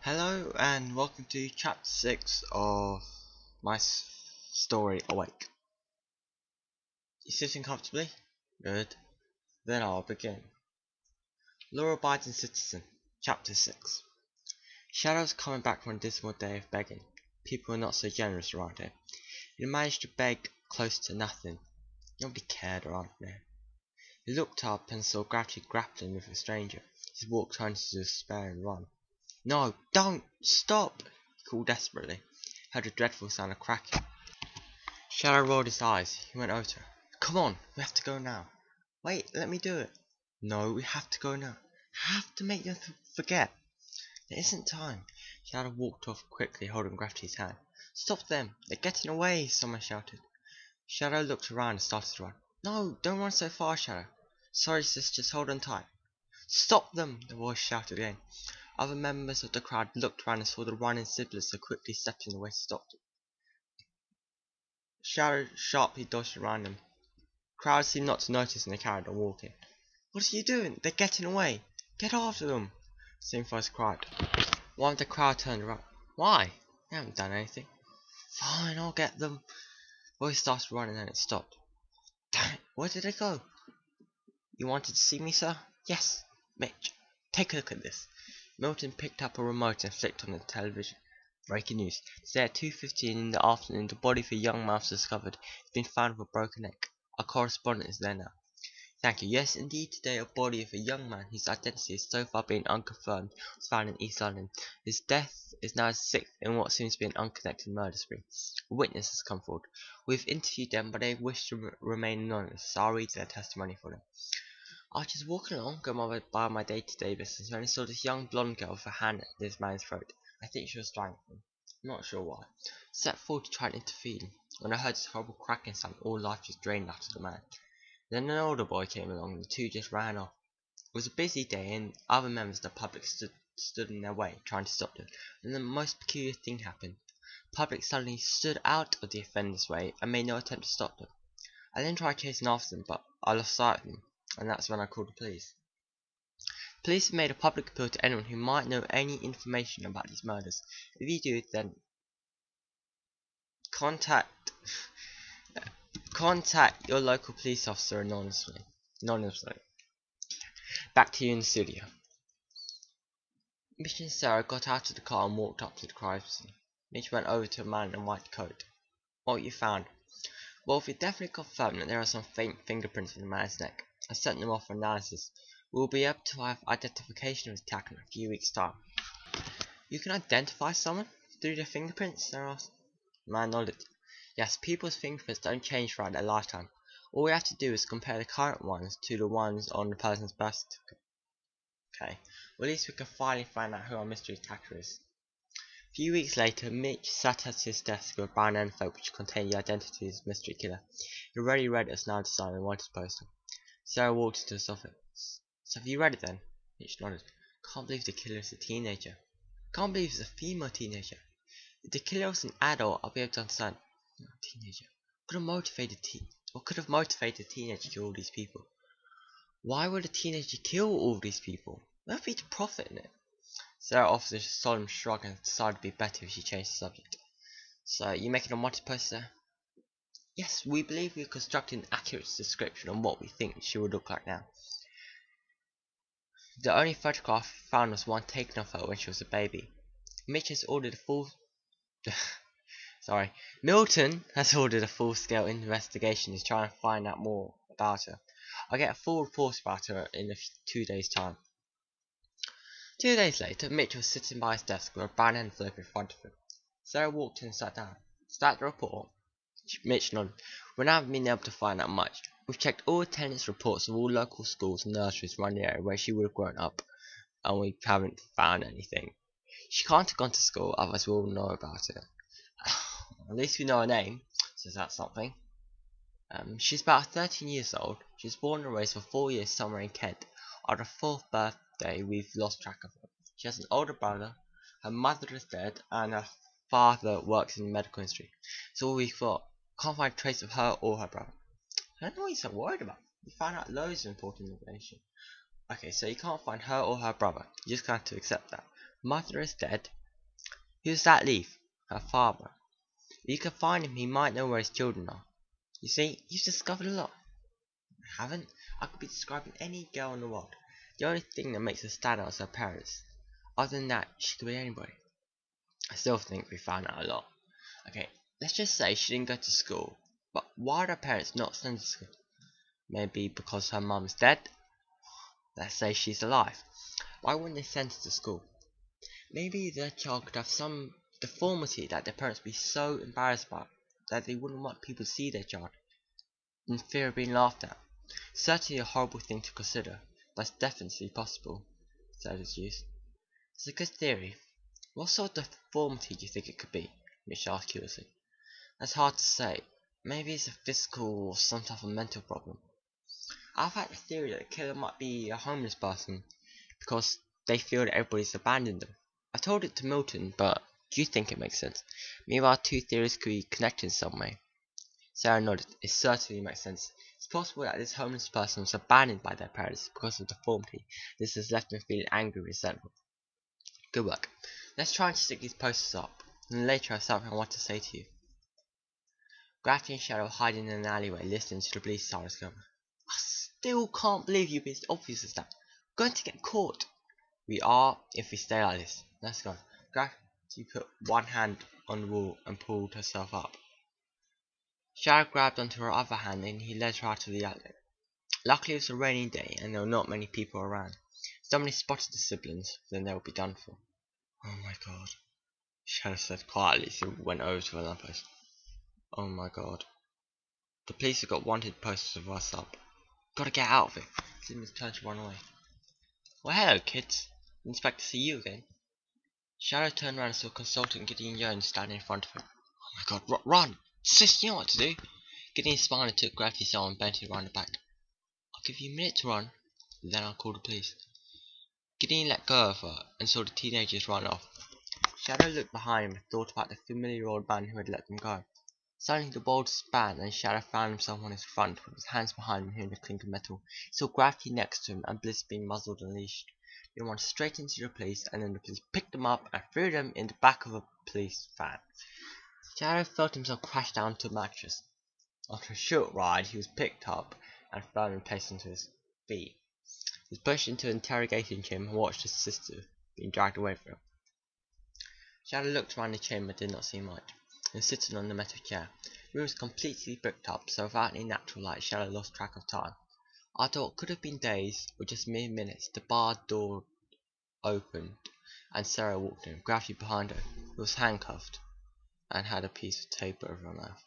Hello and welcome to chapter 6 of my story Awake. You sitting comfortably? Good. Then I'll begin. Law-abiding citizen, chapter 6. Shadow's coming back from a dismal day of begging. People were not so generous around here. He managed to beg close to nothing. Nobody cared around here. He looked up and saw Gravity grappling with a stranger. His walk turned to despair and run. No, don't! Stop! He called desperately. Heard a dreadful sound of cracking. Shadow rolled his eyes. He went over to her. Come on, we have to go now. Wait, let me do it. No, we have to go now. I have to make them forget. There isn't time. Shadow walked off quickly, holding Gravity's hand. Stop them! They're getting away! Someone shouted. Shadow looked around and started to run. No, don't run so far, Shadow. Sorry, sis, just hold on tight. Stop them! The voice shouted again. Other members of the crowd looked around and saw the running siblings so quickly stepping away to stop them. Shadow sharply dodged around them. The crowd seemed not to notice and they carried on walking. What are you doing? They're getting away! Get after them! Same voice cried. One of the crowd turned around. Why? They haven't done anything. Fine, I'll get them. The voice started running and it stopped. Damn it, where did they go? You wanted to see me, sir? Yes. Mitch, take a look at this. Milton picked up a remote and flicked on the television. Breaking news. Today at 2:15 in the afternoon, the body of a young man was discovered. It's been found with a broken neck. Our correspondent is there now. Thank you. Yes, indeed, today a body of a young man whose identity has so far been unconfirmed was found in East London. His death is now sixth in what seems to be an unconnected murder spree. A witness has come forward. We've interviewed them, but they wish to remain anonymous, so I'll read their testimony for them. I was just walking along, going by my day-to-day business, when I saw this young blonde girl with her hand at this man's throat. I think she was strangling him. I'm not sure why. I set forward to try and intervene. When I heard this horrible cracking sound, all life just drained out of the man. Then an older boy came along, and the two just ran off. It was a busy day, and other members of the public stood in their way, trying to stop them. And the most peculiar thing happened. The public suddenly stood out of the offender's way and made no attempt to stop them. I then tried chasing after them, but I lost sight of them. And that's when I called the police. Police have made a public appeal to anyone who might know any information about these murders. If you do, then contact your local police officer anonymously. Back to you in the studio. Mitch and Sarah got out of the car and walked up to the crime scene. Mitch went over to a man in a white coat. What you found? Well, we've definitely confirmed that there are some faint fingerprints on the man's neck. I sent them off for analysis. We will be able to have identification of the attacker in a few weeks' time. You can identify someone through their fingerprints? Sarah asked. The man nodded. Yes, people's fingerprints don't change throughout their lifetime. All we have to do is compare the current ones to the ones on the person's birth certificate. Okay, well, at least we can finally find out who our mystery attacker is. A few weeks later, Mitch sat at his desk with a brown envelope which contained the identity of his mystery killer. He already read it as now decided and wanted to post it. Sarah walked into his office. So have you read it then? Mitch nodded. Can't believe the killer is a teenager. Can't believe it's a female teenager. If the killer was an adult, I'll be able to understand. Not a teenager. What could have motivated a teenager to kill all these people? Why would a teenager kill all these people? There would be to profit in it. Sarah offered a solemn shrug and decided it would be better if she changed the subject. So, you making a wanted poster? Yes, we believe we've constructed an accurate description on what we think she would look like now. The only photograph found was one taken of her when she was a baby. Mitch has ordered a full... Milton has ordered a full-scale investigation to try and find out more about her. I'll get a full report about her in 2 days' time. 2 days later, Mitch was sitting by his desk with a brown envelope in front of him. Sarah walked in and sat down. Is that the report? Mitch nodded. We haven't been able to find out much. We've checked all attendance reports of all local schools and nurseries around the area where she would have grown up, and we haven't found anything. She can't have gone to school, otherwise we all know about it. At least we know her name, so that's something. She's about 13 years old. She was born and raised for 4 years somewhere in Kent. On her 4th birthday, we've lost track of her. She has an older brother. Her mother is dead, and her father works in the medical industry. So all we've got. Can't find a trace of her or her brother. I don't know what you're so worried about. We found out loads of important information. Okay, so you can't find her or her brother. You just have to accept that. Mother is dead. Who's that leave? Her father. If you can find him, he might know where his children are. You see, you've discovered a lot. I haven't. I could be describing any girl in the world. The only thing that makes her stand out is her parents. Other than that, she could be anybody. I still think we found out a lot. Okay, let's just say she didn't go to school. But why did her parents not send her to school? Maybe because her mum is dead? Let's say she's alive. Why wouldn't they send her to school? Maybe their child could have some deformity that their parents would be so embarrassed about that they wouldn't want people to see their child, in fear of being laughed at. Certainly a horrible thing to consider, but it's definitely possible, said his youth. It's a good theory. What sort of deformity do you think it could be? Mitch asked curiously. That's hard to say. Maybe it's a physical or some type of mental problem. I've had a theory that the killer might be a homeless person because they feel that everybody's abandoned them. I told it to Milton, but do you think it makes sense? Maybe our two theories could be connected in some way. Sarah nodded. It certainly makes sense. It's possible that this homeless person was abandoned by their parents because of deformity. This has left them feeling angry and resentful. Good work. Let's try and stick these posters up, and later I have something I want to say to you. Gravity and Shadow hiding in an alleyway listening to the police sirens go. I still can't believe you've been as obvious as that. We're going to get caught. We are if we stay like this. Let's go. Gravity put one hand on the wall and pulled herself up. Shadow grabbed onto her other hand and he led her out of the alley. Luckily it was a rainy day and there were not many people around. If somebody spotted the siblings, then they would be done for. Oh my god, Shadow said quietly as he went over to a lamppost. Oh my god. The police have got wanted posters of us up. Gotta get out of it. Simmons turned to run away. Well, hello, kids. Didn't expect to see you again. Shadow turned around and saw Consultant Gideon Jones standing in front of him. Oh my god, run! Sis, you know what to do. Gideon smiled and took Gravity's arm and bent it around the back. I'll give you a minute to run, then I'll call the police. Gideon let go of her and saw the teenagers run off. Shadow looked behind him and thought about the familiar old man who had let them go. Suddenly the bolts span and Shadow found himself on his front with his hands behind him hearing the clink of metal. He saw Gravity next to him and Bliss being muzzled and leashed. They ran straight into the police and then the police picked them up and threw them in the back of a police van. Shadow felt himself crash down to a mattress. After a short ride he was picked up and firmly placed onto his feet. He was pushed into an interrogation chamber and watched his sister being dragged away from him. Shadow looked around the chamber and did not see much. He was sitting on the metal chair. The room was completely bricked up, so without any natural light, Shadow lost track of time. After what could have been days, or just mere minutes, the barred door opened, and Sarah walked in, Gravity behind her, who was handcuffed, and had a piece of tape over her mouth.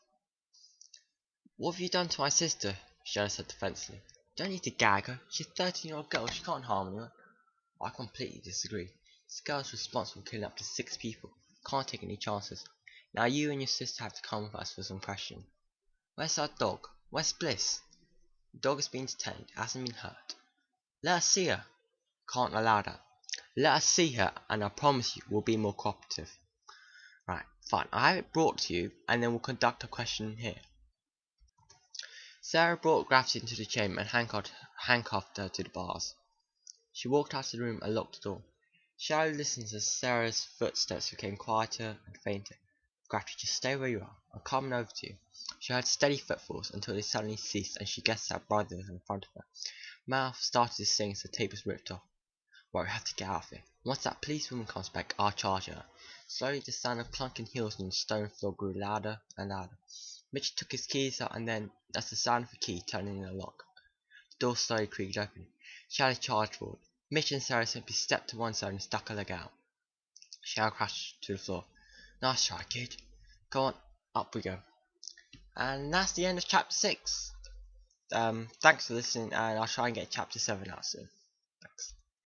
What have you done to my sister? Shadow said defensively. Don't need to gag her. She's a 13-year-old girl. She can't harm anyone. I completely disagree. This girl's responsible for killing up to 6 people. Can't take any chances. Now you and your sister have to come with us for some questioning. Where's our dog? Where's Bliss? The dog has been detained. Hasn't been hurt. Let us see her. Can't allow that. Let us see her and I promise you we'll be more cooperative. Right, fine. I have it brought to you and then we'll conduct a questioning here. Sarah brought Gravity into the chamber and handcuffed her to the bars. She walked out of the room and locked the door. Shadow listened as Sarah's footsteps became quieter and fainter. Gravity, just stay where you are. I'm coming over to you. She heard steady footfalls until they suddenly ceased and she guessed that brother was in front of her. Mouth started to sing as the tape was ripped off. Right, we have to get out of here. Once that policewoman comes back, I'll charge her. Slowly the sound of clunking heels on the stone floor grew louder and louder. Mitch took his keys out and then, as the sound of a key turning in a lock, the door slowly creaked open. Shadow charged forward. Mitch and Sarah simply stepped to one side and stuck her leg out. Shadow crashed to the floor. Nice try, kid. Go on, up we go. And that's the end of chapter 6. Thanks for listening, and I'll try and get chapter 7 out soon. Thanks.